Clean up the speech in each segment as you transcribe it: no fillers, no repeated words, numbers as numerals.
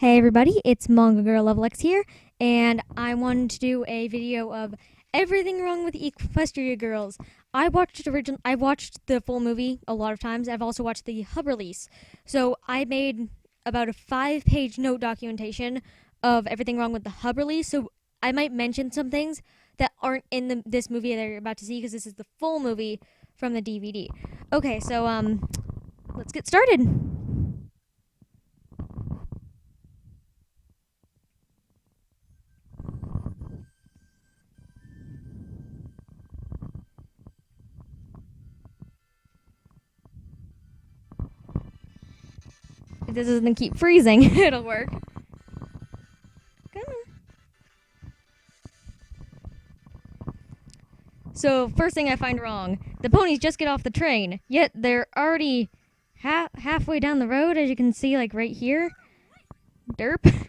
Hey everybody, it's Manga Girl Level X here, and I wanted to do a video of everything wrong with Equestria Girls. I watched the full movie a lot of times. I've also watched the hub release. So I made about a 5-page note documentation of everything wrong with the hub release. So I might mention some things that aren't in this movie that you're about to see because this is the full movie from the DVD. Okay, so let's get started. If this doesn't keep freezing, it'll work. Come on. So, first thing I find wrong, the ponies just get off the train, yet they're already halfway down the road, as you can see, like right here. Derp.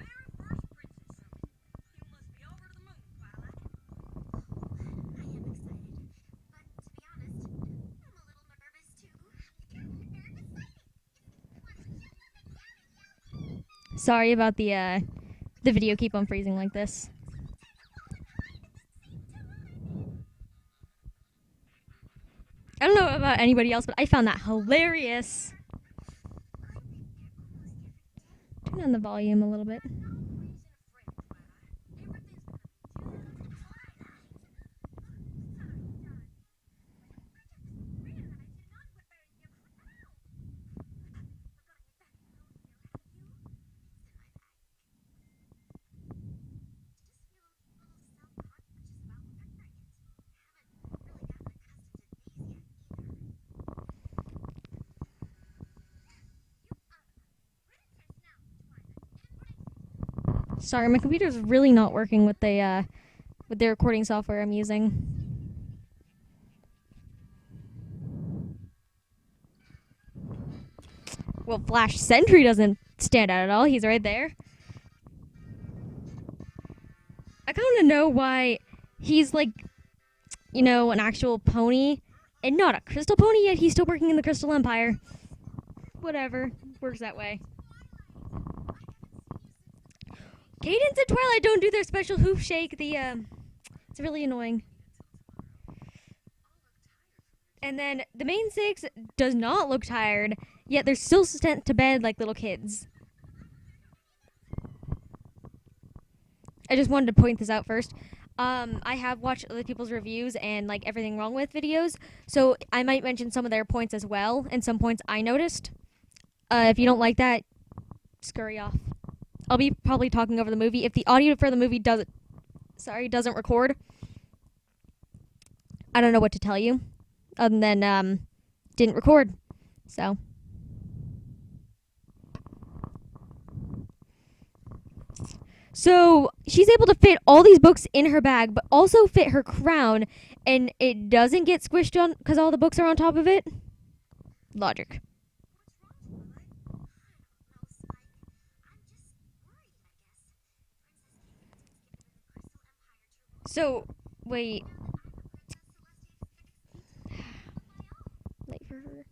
Sorry about the video keep on freezing like this. I don't know about anybody else, but I found that hilarious. Turn down the volume a little bit. Sorry, my computer's really not working with the recording software I'm using. Well, Flash Sentry doesn't stand out at all. He's right there. I kind of know why he's like, an actual pony and not a crystal pony, yet he's still working in the Crystal Empire. Whatever. Works that way. Cadence and Twilight don't do their special hoof shake. It's really annoying. And then the main six does not look tired, yet they're still sent to bed like little kids. I just wanted to point this out first. I have watched other people's reviews and like everything wrong with videos, so I might mention some of their points as well, and some points I noticed. If you don't like that, scurry off. I'll be probably talking over the movie. If the audio for the movie doesn't record, I don't know what to tell you, other than didn't record. So she's able to fit all these books in her bag, but also fit her crown, and it doesn't get squished on because all the books are on top of it. Logic. So, wait. Wait for her.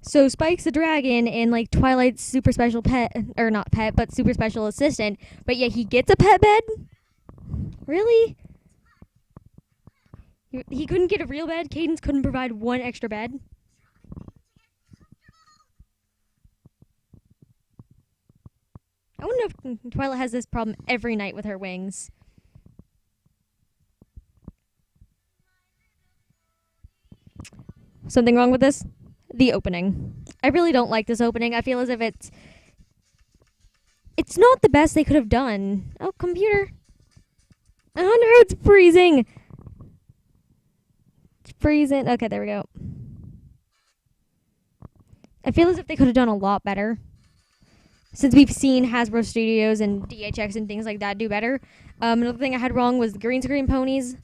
So Spike's a dragon and like Twilight's super special pet, or not pet, but super special assistant, but yet he gets a pet bed? Really? He couldn't get a real bed? Cadence couldn't provide one extra bed? I wonder if Twilight has this problem every night with her wings. Something wrong with this? The opening. I really don't like this opening. I feel as if it's not the best they could have done. Oh, computer. Oh no, it's freezing. It's freezing. Okay, there we go. I feel as if they could have done a lot better. Since we've seen Hasbro Studios and DHX and things like that do better. Another thing I had wrong was the green screen ponies.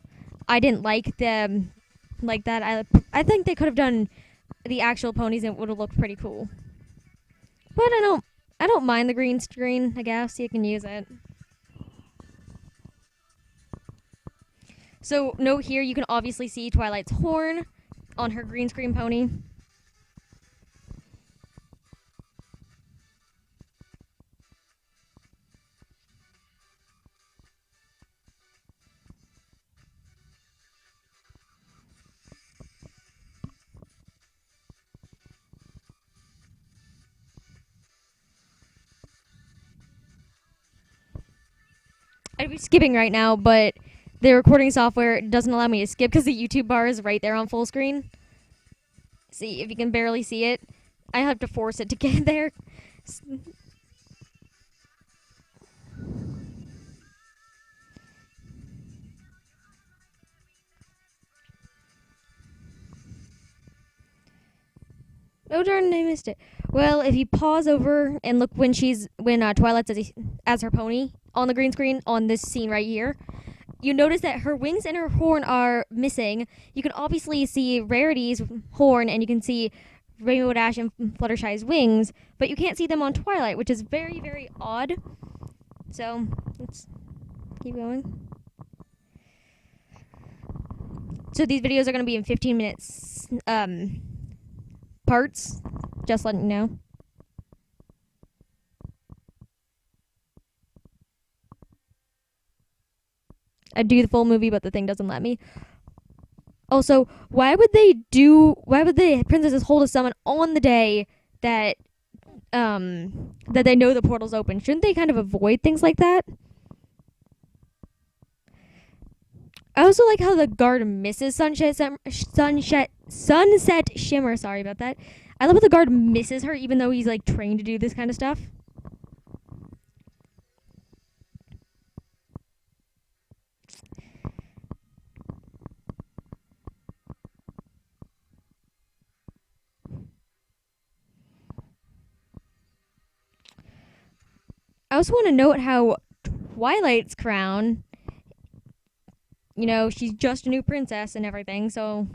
I didn't like them like that. I think they could have done the actual ponies and it would have looked pretty cool. But I don't mind the green screen, I guess. You can use it. So, note here, you can obviously see Twilight's horn on her green screen pony. I'd be skipping right now, but the recording software doesn't allow me to skip because the YouTube bar is right there on full screen. See, if you can barely see it, I have to force it to get there. Oh darn, I missed it. Well, if you pause over and look when Twilight's as her pony on the green screen on this scene right here, you notice that her wings and her horn are missing. You can obviously see Rarity's horn and you can see Rainbow Dash and Fluttershy's wings, but you can't see them on Twilight, which is very, very odd. So, let's keep going. So these videos are going to be in 15 minutes parts, just letting you know. I'd do the full movie, but the thing doesn't let me. Also, why would the princesses hold a summon on the day that they know the portal's open? Shouldn't they kind of avoid things like that? I also like how the guard misses Sunset Shimmer. Sorry about that. I love how the guard misses her, even though he's like trained to do this kind of stuff. I also want to note how Twilight's crown, you know, she's just a new princess and everything, so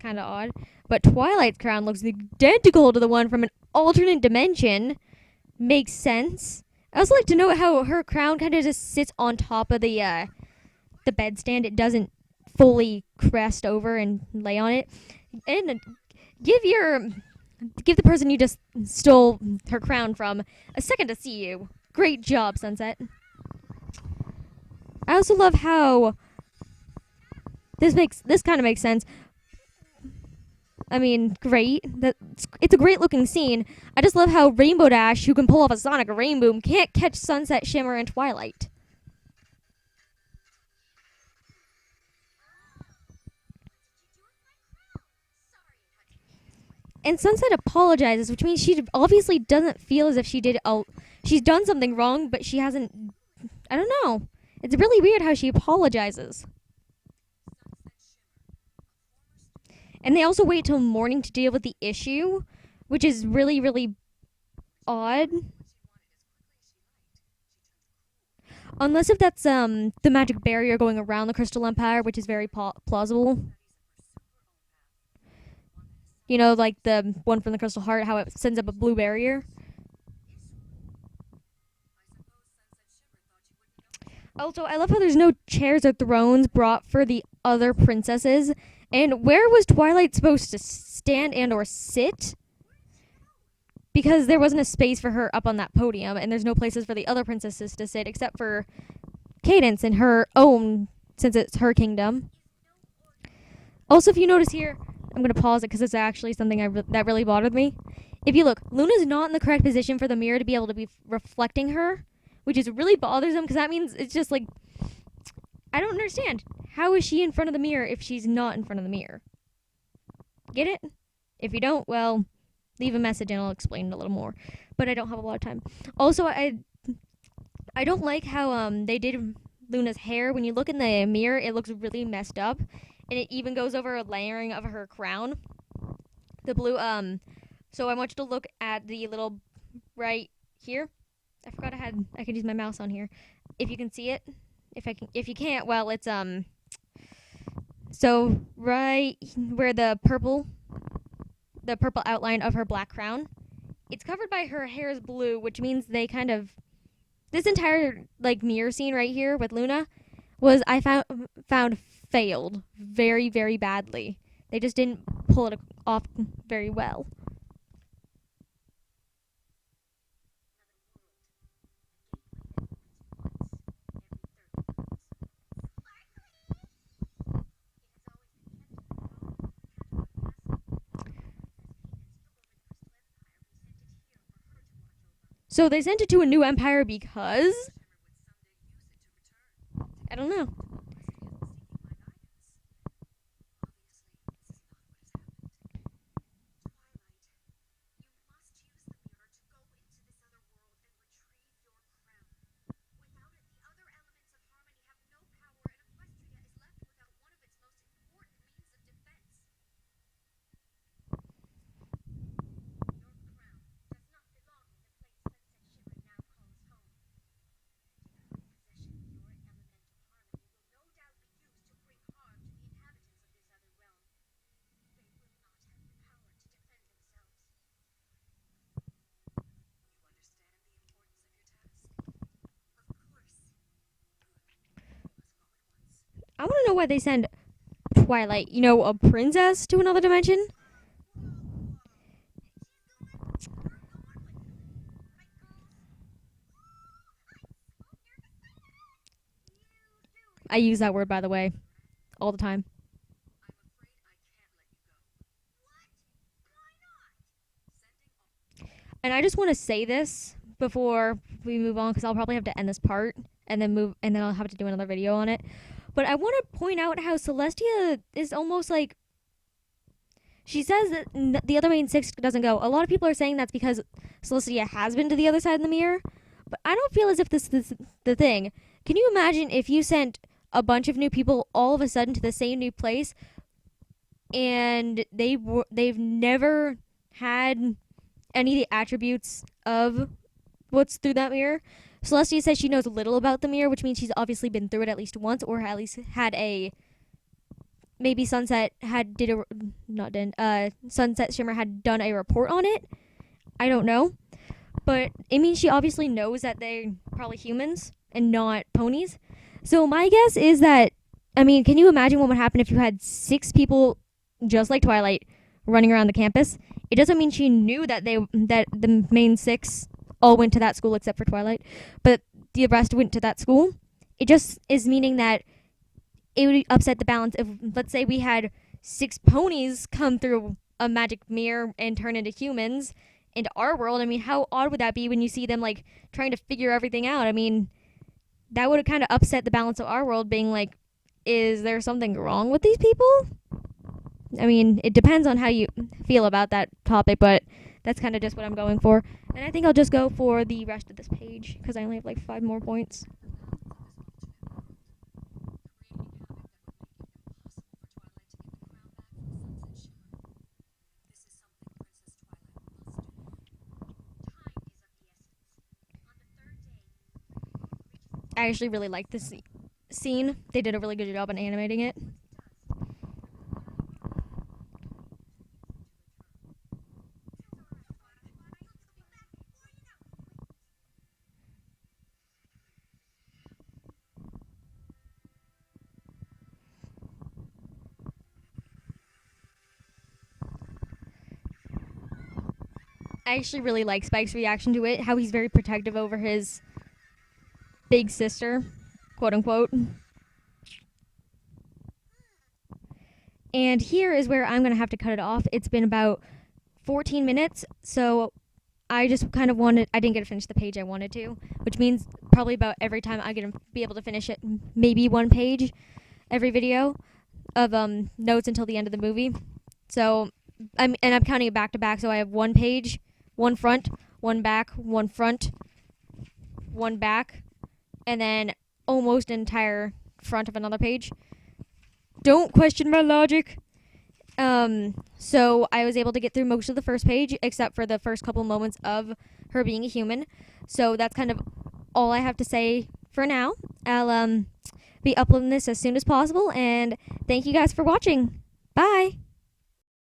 kind of odd. But Twilight's crown looks identical to the one from an alternate dimension. Makes sense. I also like to note how her crown kind of just sits on top of the bedstand. It doesn't fully crest over and lay on it. And give the person you just stole her crown from a second to see you. Great job, Sunset. I also love how this kind of makes sense. I mean, great. It's a great looking scene. I just love how Rainbow Dash, who can pull off a sonic rainboom, can't catch Sunset, Shimmer, and Twilight. And Sunset apologizes, which means she obviously doesn't feel as if she's done something wrong, but she hasn't. I don't know. It's really weird how she apologizes. And they also wait till morning to deal with the issue, which is really, really odd. Unless if that's the magic barrier going around the Crystal Empire, which is very plausible. You know, like the one from the Crystal Heart, how it sends up a blue barrier. Also, I love how there's no chairs or thrones brought for the other princesses. And where was Twilight supposed to stand and or sit? Because there wasn't a space for her up on that podium, and there's no places for the other princesses to sit except for Cadance in her own, since it's her kingdom. Also, if you notice here, I'm going to pause it because it's actually something that really bothered me. If you look, Luna's not in the correct position for the mirror to be able to be reflecting her, which is really bothersome because that means it's just like, I don't understand. How is she in front of the mirror if she's not in front of the mirror? Get it? If you don't, well, leave a message and I'll explain it a little more. But I don't have a lot of time. Also, I don't like how they did Luna's hair. When you look in the mirror, it looks really messed up. And it even goes over a layering of her crown. The blue, so I want you to look at the little right here. I forgot I could use my mouse on here. If you can see it. If you can't, well, it's, so right where the purple outline of her black crown it's covered by her hair is blue, which means they kind of this entire like mirror scene right here with Luna was I found failed very very badly. They just didn't pull it off very well. So they sent it to a new empire because I don't know. I want to know why they send Twilight, a princess to another dimension. I use that word, by the way, all the time. And I just want to say this before we move on because I'll probably have to end this part and then move and then I'll have to do another video on it. But I want to point out how Celestia is almost like she says that the other main six doesn't go. A lot of people are saying that's because Celestia has been to the other side of the mirror, but I don't feel as if this is the thing. Can you imagine if you sent a bunch of new people all of a sudden to the same new place and they've never had any of the attributes of what's through that mirror? Celestia says she knows little about the mirror, which means she's obviously been through it at least once, or at least had a maybe Sunset had did a not did Sunset Shimmer had done a report on it. I don't know, but it means she obviously knows that they're probably humans and not ponies. So my guess is that can you imagine what would happen if you had 6 people just like Twilight running around the campus? It doesn't mean she knew that the main 6 all went to that school except for Twilight, but the rest went to that school. It just is meaning that it would upset the balance if, let's say, we had 6 ponies come through a magic mirror and turn into humans into our world. How odd would that be when you see them like trying to figure everything out? That would have kind of upset the balance of our world, being like, is there something wrong with these people? It depends on how you feel about that topic, but that's kind of just what I'm going for. And I think I'll just go for the rest of this page because I only have like 5 more points. I actually really like this scene. They did a really good job on animating it. I actually really like Spike's reaction to it, how he's very protective over his big sister, quote unquote. And here is where I'm going to have to cut it off. It's been about 14 minutes, so I just kind of I didn't get to finish the page I wanted to, which means probably about every time I'm going to be able to finish it, maybe 1 page every video of notes until the end of the movie. So, I'm counting it back to back, so I have 1 page, 1 front, 1 back, 1 front, 1 back, and then almost an entire front of another page. Don't question my logic. So I was able to get through most of the first page, except for the first couple moments of her being a human. So that's kind of all I have to say for now. I'll be uploading this as soon as possible, and thank you guys for watching. Bye!